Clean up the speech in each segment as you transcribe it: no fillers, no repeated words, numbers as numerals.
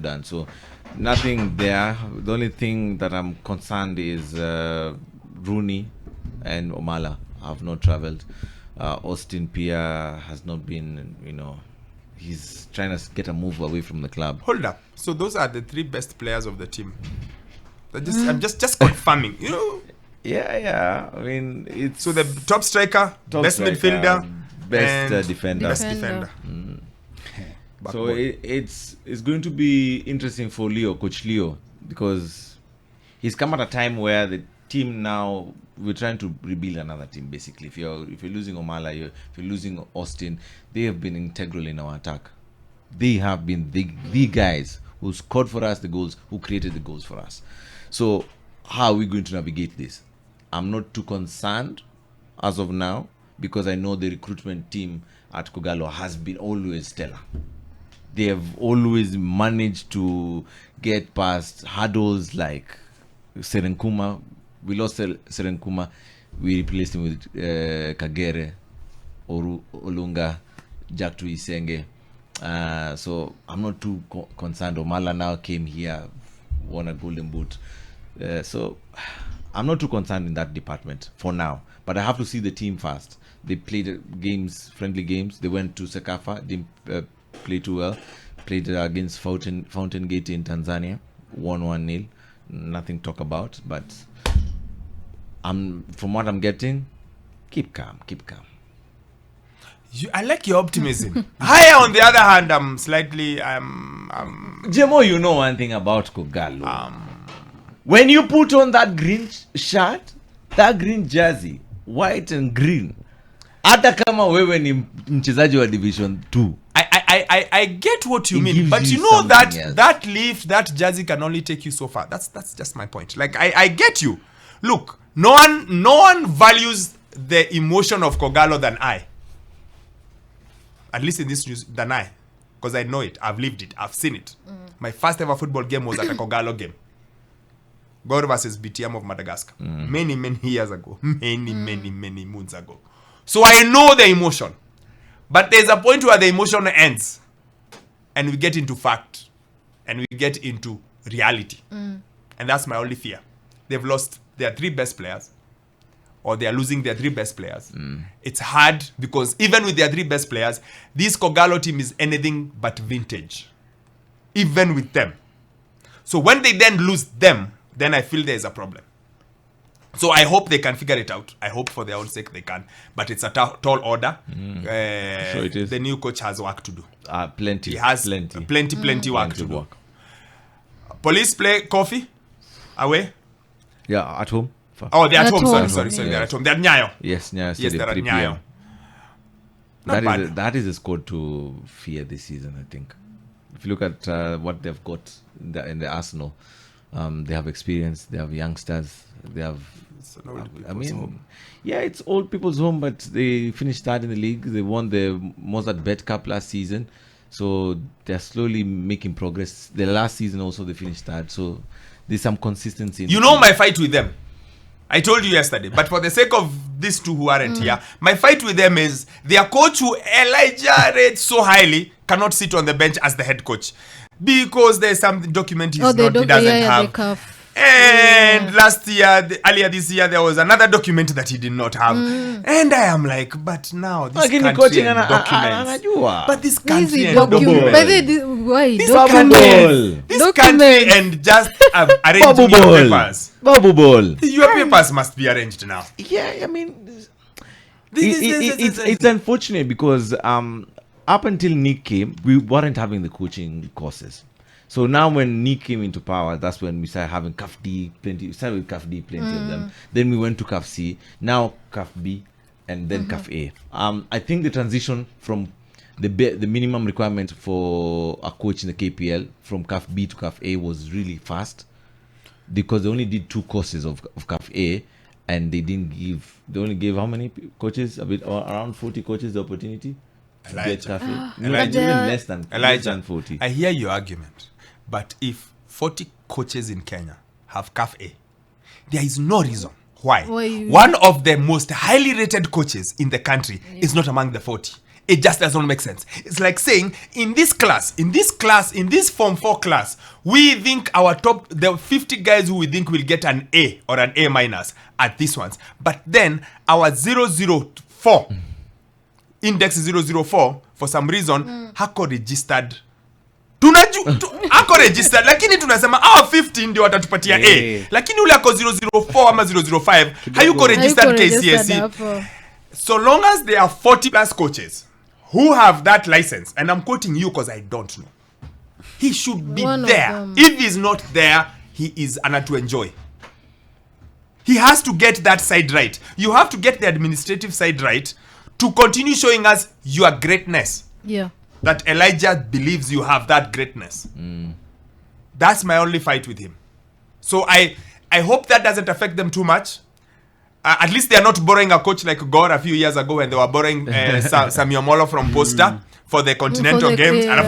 Sudan. So nothing there. The only thing that I'm concerned is Rooney and Omala have not traveled. Austin Pia has not been, he's trying to get a move away from the club. Hold up. So those are the 3 best players of the team. I'm just confirming. Yeah. I mean, it's so the top striker, best midfielder, best defender. Best defender. So it's going to be interesting for Coach Leo, because he's come at a time where the team now, we're trying to rebuild another team basically. If you're losing Omala, if you're losing Austin, they have been integral in our attack. They have been the guys who scored for us the goals, who created the goals for us. So how are we going to navigate this? I'm not too concerned as of now, because I know the recruitment team at Kogalo has been always stellar. They have always managed to get past hurdles like Serenkuma. We lost Serenkuma. We replaced him with Kagere, Olunga, Jack Tuisenge. So I'm not too concerned. Omala now came here, won a golden boot. So I'm not too concerned in that department for now. But I have to see the team first. They played friendly games. They went to Sekafa, didn't play too well. Played against Fountain Gate in Tanzania, 1-0. Nothing to talk about. But from what I'm getting, keep calm. I like your optimism. Higher, on the other hand, I'm slightly. Jemo, you know one thing about Kogalo. When you put on that green shirt, that green jersey, white and green, hata kama wewe ni mchezaji wa Division 2. I get what you mean, but you know that leaf, that jersey can only take you so far. That's just my point. Like I get you. Look, no one values the emotion of Kogalo than I. At least in this news, than I, because I know it. I've lived it. I've seen it. My first ever football game was at a Kogalo game. God versus BTM of Madagascar. Many years ago. Many moons ago. So I know the emotion. But there's a point where the emotion ends. And we get into fact. And we get into reality. And that's my only fear. They've lost their 3 best players. Or they are losing their 3 best players. It's hard because even with their 3 best players, this Kogalo team is anything but vintage. Even with them. So when they then lose them, then I feel there is a problem. So I hope they can figure it out. I hope for their own sake they can. But it's a tall order. So it is. The new coach has work to do. Plenty. He has plenty work to do. Police play Coffee away? Yeah, at home. Oh, they're at home. Sorry. They're at home. They're at Nyayo. Yes, Nyayo. Yes, they're at 3 Nyayo. PM. That is a squad to fear this season, I think. If you look at what they've got in the Arsenal, they have experience, they have youngsters, they have... it's old people's home, but they finished third in the league. They won the Mozart Bet Cup last season. So they're slowly making progress. The last season also they finished third. So there's some consistency. You know my fight with them. I told you yesterday, but for the sake of these two who aren't here, my fight with them is their coach, who Elijah rates so highly, cannot sit on the bench as the head coach because there's some document he doesn't have. And earlier this year, there was another document that he did not have. And I am like, but now this country and documents. But this country and this country and just arranging your papers. Your papers must be arranged now. Yeah, I mean, it's unfortunate because up until Nick came, we weren't having the coaching courses. So now when Nick came into power, that's when we started having CAF D, plenty of them. Then we went to CAF C, now CAF B, and then CAF A. I think the transition from the minimum requirement for a coach in the KPL from CAF B to CAF A was really fast because they only did 2 courses of CAF A, and they only gave how many coaches? Around 40 coaches the opportunity. Elijah. Even less than 40. I hear your argument. But if 40 coaches in Kenya have CAF A, there is no reason why one of the most highly rated coaches in the country is not among the 40. It just doesn't make sense. It's like saying, in this Form 4 class, we think the 50 guys who we think will get an A or an A minus at these ones. But then our 004, index 004, for some reason, hako registered. Hako registered, lakini tunasema, 50 ndio watatupatia A. Lakini ule ako 004 ama 005, hayuko registered KCSE. So long as there are 40 plus coaches who have that license, and I'm quoting you because I don't know, he should be there. If he's not there, he is to enjoy. He has to get that side right. You have to get the administrative side right to continue showing us your greatness. Yeah. That Elijah believes you have that greatness. That's my only fight with him. So I hope that doesn't affect them too much. At least they are not borrowing a coach like Gore a few years ago when they were borrowing Sammy Omolo from Posta for the Continental Games. At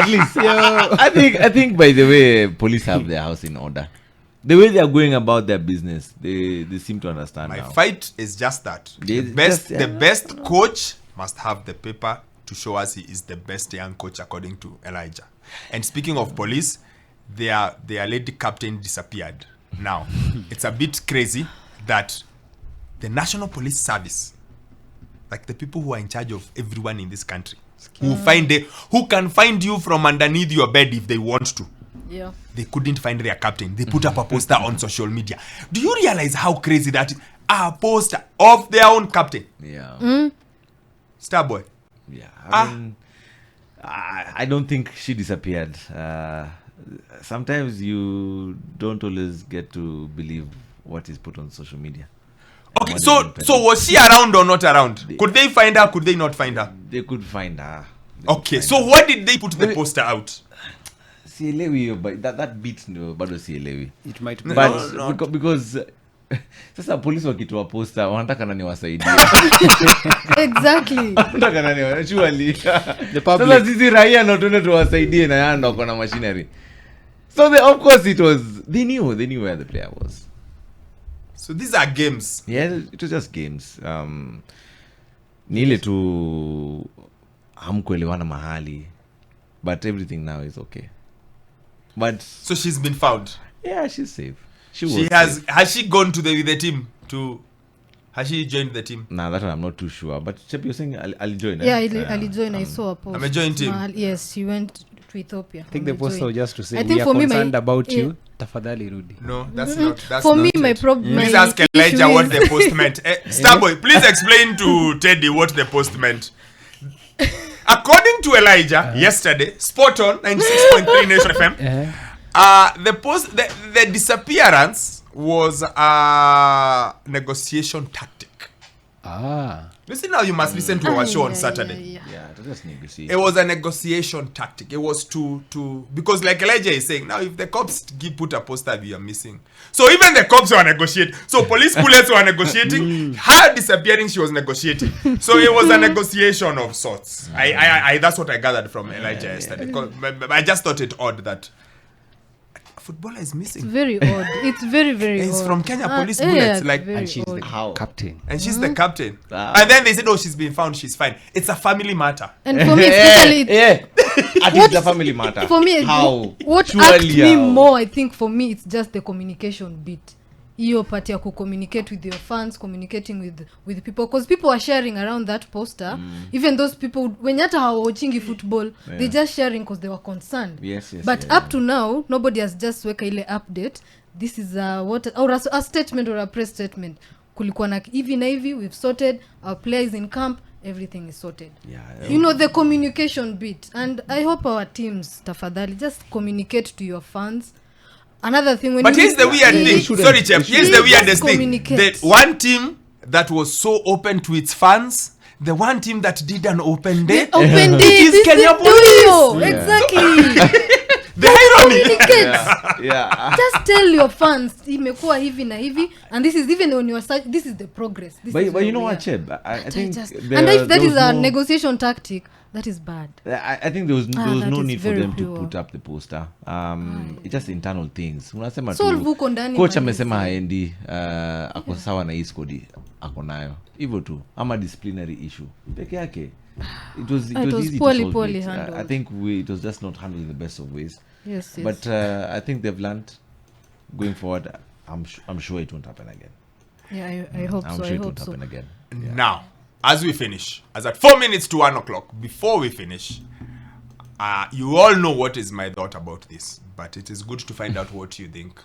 least. I think by the way, police have their house in order. The way they are going about their business, they seem to understand. My now. fight is just that. The best coach must have the paper to show us he is the best young coach according to Elijah. And speaking of police, their lady captain disappeared. Now, it's a bit crazy that the National Police Service, like the people who are in charge of everyone in this country, who can find you from underneath your bed if they want to. Yeah. They couldn't find their captain. They put up a poster on social media. Do you realize how crazy that is? A poster of their own captain. Yeah. Starboy. Yeah. I don't think she disappeared. Sometimes you don't always get to believe what is put on social media. Okay, so was she around or not around? Could they find her? Could they not find her? They could find her. Okay, so why did they put the poster out? Sielewi, but that beat no bado sielewi. It might be. But because sasa polisi wakitoa poster wanataka nani wasaidie. Exactly. Wanataka nani actually. The public. Sasa sisi raia ndo tuende tuwasaidie na yanda wako na machinery. So of course they knew where the player was. So these are games. Yeah, it was just games. Ni ile tu hamkuelewana mahali, but everything now is okay. But so she's been found. Yeah, she's safe. Has she gone to the team to? Has she joined the team? Nah, that one I'm not too sure. But Chep, you're saying I'll join. Yeah, I'll join. I saw a post. I'm a joint team. Yes, she went to Ethiopia. I think the post was just to say, I think we are concerned about you. Tafadhali rudi. No, that's not. That's for not me, it. my problem. Please ask Elijah what the post meant. Starboy, please explain to Teddy what the post meant. According to Elijah, yesterday, spot on 96.3 Nation FM. The disappearance was a negotiation tactic. Listen now, you must listen to our show on Saturday. Yeah, just negotiate. It was a negotiation tactic. It was to because like Elijah is saying, now if the cops put a poster, we are missing. So even the cops were negotiating. So police bullets were negotiating. Her disappearing, she was negotiating. So it was a negotiation of sorts. I that's what I gathered from Elijah yesterday. I just thought it odd that footballer is missing. It's very odd. It's very, very odd. It's from Kenya Police Bullets. And she's odd. the captain. And she's the captain. And then they said, oh, she's been found, she's fine. It's a family matter. And for me, especially... At least the family matter. For me, what irked me more, I think for me, it's just the communication bit. Hiyo part ya communicate with your fans, communicating with people, because people are sharing around that poster. Even those people when yata are watching football, they just sharing because they were concerned. Yes, but up to now, nobody has just weka ile update. This is a statement or a press statement. Kulikuwa na hivi na hivi, we've sorted, our players in camp, everything is sorted. You know, the communication bit. And I hope our teams, tafadhali, just communicate to your fans. Another thing, but here's the weird thing. Sorry, Chep. Here's the weirdest thing. The one team that was so open to its fans, the one team that did an open day, is Kenya Police. Exactly. The irony. Just tell your fans, imekuwa hivi na hivi, and this is even on your side. This is the progress. But you know what, Chep? I think and if that is a negotiation tactic, That is bad. I think there was no that is need for very them pure. to put up the poster. It's just internal things. Unasema So tu vuko ndani coach malizi. amesema haendi ako sawa na hii squad ako nayo. Hivyo tu. Ama disciplinary issue. Peke yake. It was easy poorly to solve it. handled. I think it was just not handled in the best of ways. Yes. But I think they've learned going forward. I'm sure it won't happen again. Yeah, I hope I'm so. sure I it hope won't so. happen again. Now, as we finish, as at 4 minutes to 1 o'clock, before we finish, you all know what is my thought about this, but it is good to find out what you think.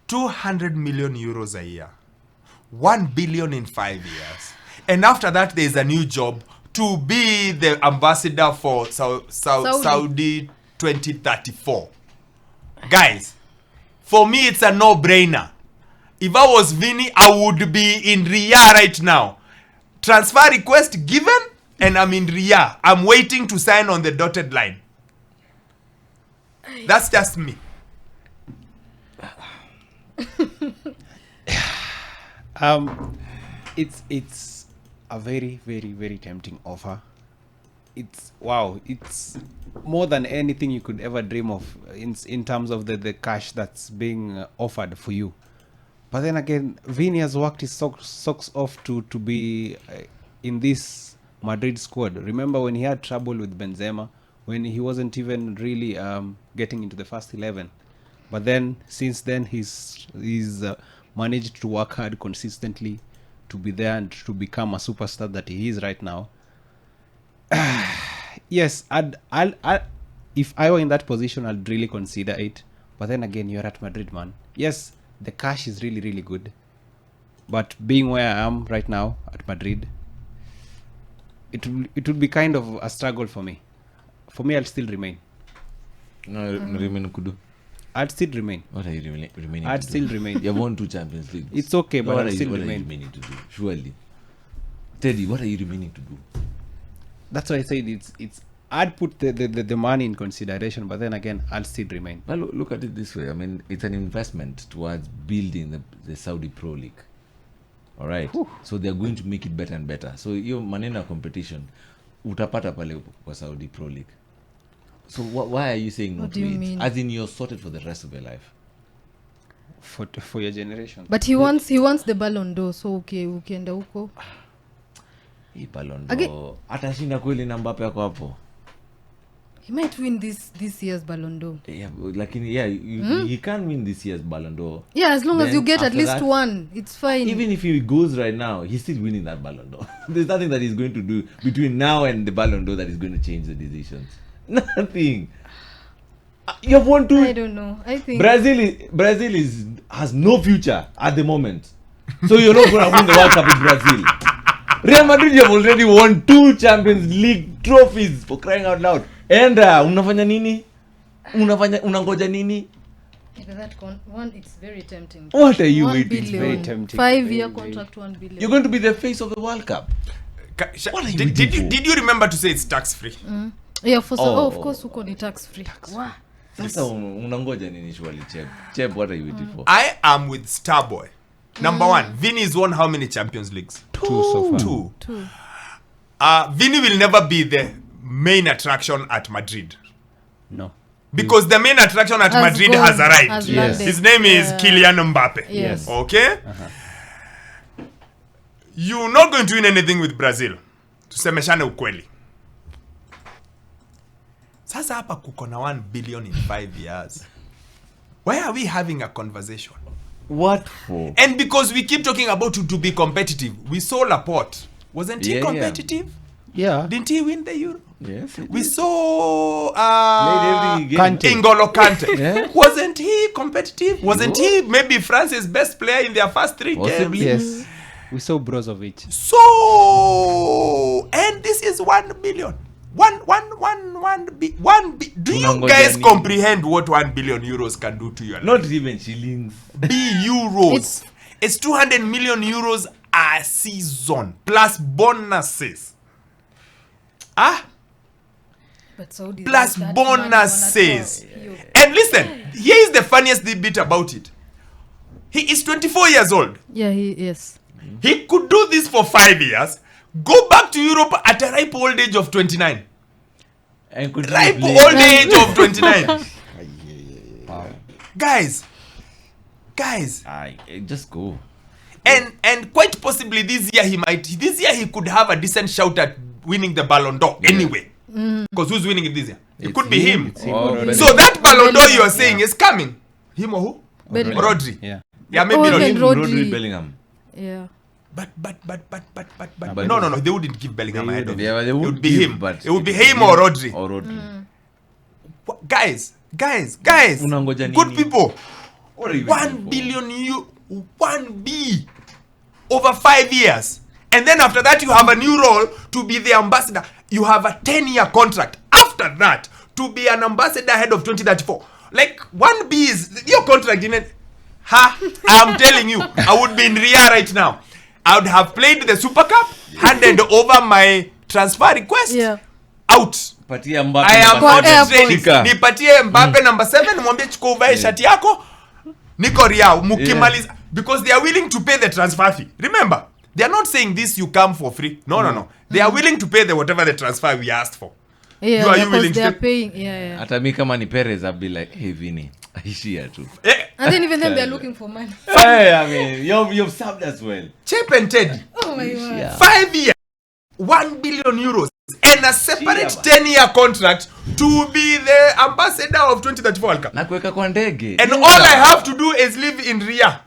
200 million euros a year, 1 billion in 5 years, and after that there's a new job to be the ambassador for Saudi 2034. Guys, for me it's a no-brainer. If I was Vinny, I would be in Riyadh right now. Transfer request given, and I'm in Riyadh. I'm waiting to sign on the dotted line. That's just me. It's a very, very, very tempting offer. It's more than anything you could ever dream of in terms of the cash that's being offered for you. But then again, Vini has worked his socks off to be in this Madrid squad. Remember when he had trouble with Benzema, when he wasn't even really getting into the first 11. But then, since then, he's managed to work hard consistently to be there and to become a superstar that he is right now. Yes, I'll if I were in that position, I'd really consider it. But then again, you're at Madrid, man. Yes, the cash is really, really good. But being where I am right now at Madrid, it would be kind of a struggle for me. For me, I'll still remain. No, remain kudu. I'd still remain. What are you remaining I'd to still do? remain. You have won 2 Champions Leagues. It's okay, but what I'll still what are you remain. remaining to do? Surely. Teddy, what are you remaining to do? That's why I said it's. I'd put the money in consideration, but then again, I'll still remain. Well, look at it this way. I mean, it's an investment towards building the Saudi Pro League. All right. Whew. So they're going to make it better and better. So your manena competition, utapata pale kwa Saudi Pro League. So why are you saying no What to do you it? mean? As in you're sorted for the rest of your life. For your generation. But he wants the Ballon d'Or, so okay, ukienda huko. Hii Ballon Again- d'Or. Atashinda kweli na Mbappe yako hapo. He might win this year's Ballon d'Or. Yeah, lakini he can't win this year's Ballon d'Or. Yeah, as long as Then you get at after least that, one, it's fine. Even if he goes right now, he's still winning that Ballon d'Or. There's nothing that he's going to do between now and the Ballon d'Or that is going to change the decisions. Nothing. You have won 2. I don't know. I think Brazil has no future at the moment. So you're not going to win the World Cup in Brazil. Real Madrid, you have already won 2 Champions League trophies, for crying out loud. And unafanya nini? Unangoja nini? Yeah, that one, it's very tempting. What are you 1 waiting billion. for? Very tempting. 5-year Very, contract, 1 billion. You're going to be the face of the World Cup. What are you Did waiting for? did you remember to say it's tax free? Yeah, for Oh. of course, huko ni tax free. Wow. Sasa unangoja nini surely, Chep, what are you waiting for? I am with Starboy. Number 1, Vinny's won how many Champions Leagues? 2 so far. 2. 2. Vinny will never be the main attraction at Madrid. No. Because the main attraction at Has Madrid gone, has arrived. has Yes. landed. His name is Kylian Mbappe. Yes. Okay? You're not going to win anything with Brazil. Tusemeshane ukweli. Sasa hapa kuko na 1 billion in 5 years. Why are we having a conversation? What for? And because we keep talking about to be competitive, we saw Laporte. Wasn't he Yeah. competitive? Yeah. Didn't he win the Euro? Yes. We saw Played every game. Kante. N'Golo Kante. Yeah. Wasn't he competitive? Wasn't he maybe France's best player in their first 3 Possibly. games? Yes. We saw Brozovic. So, and this is 1 billion. Do you Tunangoja guys nini? comprehend what 1 billion euros can do to your life? Not even shillings. Euros. It's 200 million euros a season plus bonuses. But Saudi Plus that bonuses. money wanatoa. And listen, here is the funniest bit about it. He is 24 years old. Yeah, yes. He could do this for 5 years, go back to Europe at a ripe old age of 29. And could ripe play. old age of 29. Wow. Guys, Just go. and quite possibly this year he could have a decent shout at winning the Ballon d'Or anyway. Because who's winning it this year? It could be him. It's him Oh, already. So that Ballon d'Or you are saying is coming. Him or who? Bellingham. Rodri. Yeah. Yeah, maybe Oh, not even him. Rodri. Bellingham. Yeah. But But no, they wouldn't give Bellingham ahead of him. Yeah, they It would would be give, him. but It would be him or Rodri. Or Rodri. Guys, Unangoja good nini? people. What are you 1 waiting for? billion 1B over 5 years. And then after that you have a new role to be the ambassador. You have a 10-year contract. After that, to be an ambassador ahead of 2034. Like 1B is your contract in it. I'm telling you, I would be in Ria right now. I would have played the Super Cup, handed over my transfer request, Yeah. out. Patia Mbappe I am number not Kwa seven. ready. Shika. Nipatie Mbappe number 7, mwambie chukua uvae shati yako. Niko Ria, mukimaliza. Because they are willing to pay the transfer fee. Remember, they are not saying this you come for free. No. They are willing to pay the whatever the transfer we asked for. Yeah, Are you because willing they to are take- paying. Yeah. Hata mi kama ni Perez, I'll be like, hey Vini, aishia tu. And then even them, they're looking for money. Hey, I mean, you've served us well. Chep and Teddy. Oh my god. Yeah. 5 years, 1 billion euros, and a separate Shia, 10-year contract to be the ambassador of 2034 World Cup. Na kuweka kwa ndege. And all I have to do is live in Ria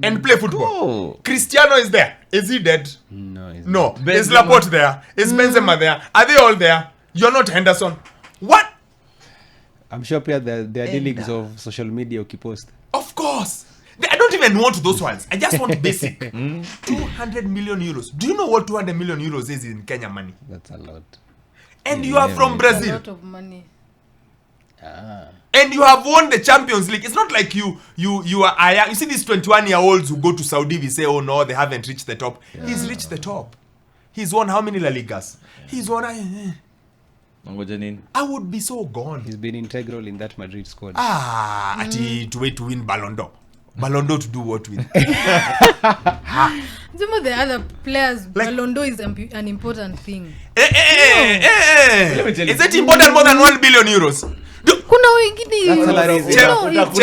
and play football. Go. Cristiano is there. Is he dead? No. It's No. Benzema. Is Laporte there? Is Benzema there? Are they all there? You're not Henderson. What? I'm sure pia there are D-leagues of social media ukipost. Of course. I don't even want those ones. I just want basic. 200 million euros. Do you know what 200 million euros is in Kenya money? That's a lot. And you are from A Brazil. lot of money. And you have won the Champions League. It's not like you are you see these 21-year-olds who go to Saudi, we say, oh no, they haven't reached the top. He's reached the top. He's won how many La Ligas? He's won Ngoja nini? I would be so gone. He's been integral in that Madrid squad. Ati to wait to win Ballon d'Or. Ballon d'Or to do what with? Some of the other players, Ballon d'Or is an important thing. Let me tell you. Is it important more than 1 billion euros? Kuna wengine That's hilarious. no, it shows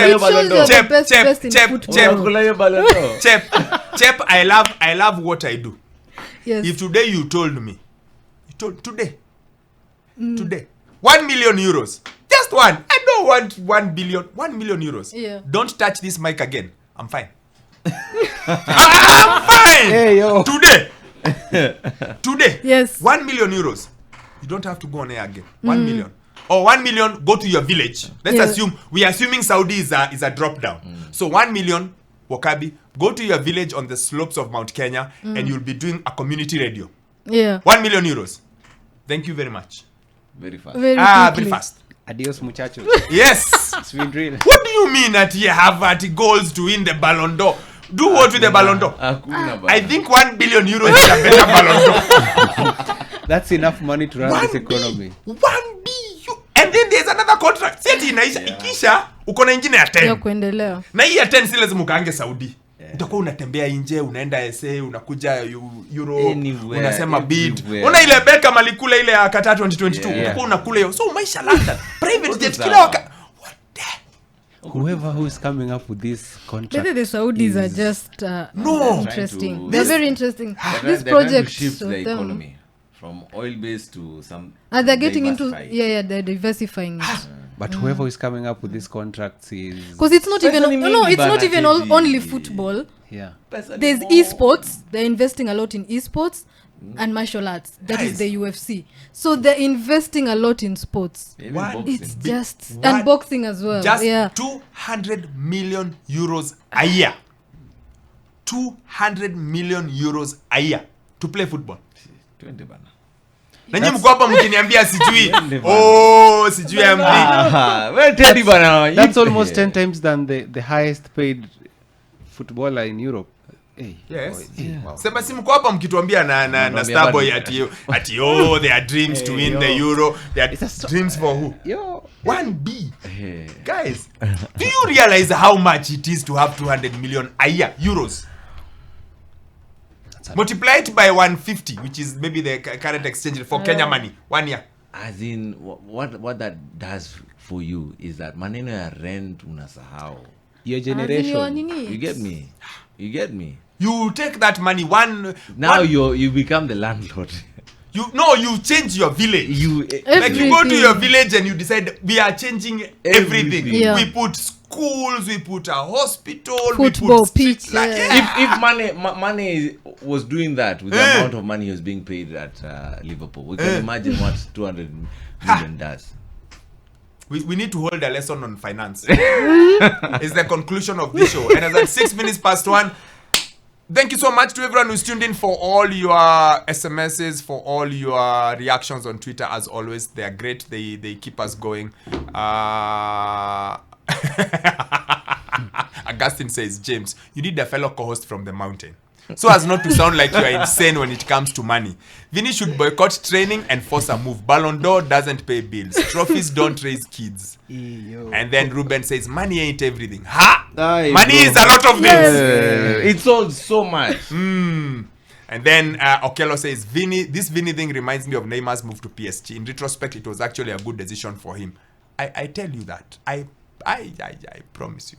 you're the best in football. Kula hiyo Ballon d'Or. Chep, I love what I do. Yes. If today you told me, today, 1 million euros, just one. I don't want 1 billion, 1 million euros. Yeah. Don't touch this mic again. I'm fine. I'm fine. Hey, yo. Today. Yes. 1 million euros. You don't have to go on air again. 1 million. Or 1 million, go to your village. Let's Yeah. assume, we are assuming Saudi is a drop down. So 1 million, Wokabi, go to your village on the slopes of Mount Kenya and you'll be doing a community radio. Yeah. 1 million euros. Thank you very much. Very fast. Very Very quickly. fast. Adios, muchachos. Yes. It's been real. What do you mean that you have goals to win the Ballon d'Or? Do what with the Ballon d'Or? Hakuna bana. I think 1 billion euros is a better Ballon d'Or. That's enough money to run this 1 economy. 1 and then there's another contract. Seti inaisha. Ikisha, uko na ingine ya 10. Ya kuendelea. Na hii ya 10 si lazima ukaange Saudi. Utakuwa unatembea nje, unaenda SA, unakuja Euro, Anywhere, unasema bid. everywhere. Una ile Beckham alikula ile ya Qatar 2022. Yeah. Utakuwa unakula hiyo. So maisha London. Private jet sawa. kila wakati. What the? Whoever who is coming up with this contract. Maybe the Saudis are just No. interesting. Trying to- They're very interesting. This They're trying to project shift of the them. economy from oil based to some. They're getting into diversified. they're diversifying it. But whoever is coming up with these contracts is. Because it's not even Especially no, maybe it's not even Banateti. only football. Yeah. There's esports. They're investing a lot in esports and martial arts. That is Guys. the UFC. So they're investing a lot in sports. Even What? boxing. It's just What? and boxing as well. Just Yeah. 200 million euros a year. 200 million euros a year to play football. 20 bana. Na nyinyi mko hapa mkiniambia sijui. Twende bana. Oh, sijui MD. Well, Teddy bana. That's almost 10 times than the highest paid footballer in Europe. Hey. Yes. Hey, wow. Sema si mko hapa mkituambia na Mnaambia Starboy bado. ati oh, there are dreams to win the Euro. There are It's a dreams for who? Yo. 1B. Hey. Guys, do you realize how much it is to have 200 million a year euros? Multiply it by 150, which is maybe the current exchange rate for Kenya money, 1 year. as in what that does for you is that maneno ya rent unasahau. Your As in generation. your nini, You get me? You get me? You take that money Now one, you become the landlord. you change your village. Like you go to your village and you decide we are changing everything. Yeah. We put schools, we put a hospital, Football we put pitch, street, like, yeah. If Mane was doing that with the amount of money he was being paid at Liverpool, we can imagine what 200 million does. We need to hold a lesson on finance. It's the conclusion of this show. And as at 6 minutes past 1, thank you so much to everyone who's tuned in, for all your SMSs, for all your reactions on Twitter. As always, they are great. They keep us going. Augustine says, James, you need a fellow co-host from the mountain, so as not to sound like you are insane when it comes to money. Vinny should boycott training and force a move. Ballon d'Or doesn't pay bills. Trophies don't raise kids. And then Ruben says, money ain't everything. Money is a lot of things. It's all so much. And then Okello says, this Vinny thing reminds me of Neymar's move to PSG. In retrospect, it was actually a good decision for him. I tell you that. I promise you.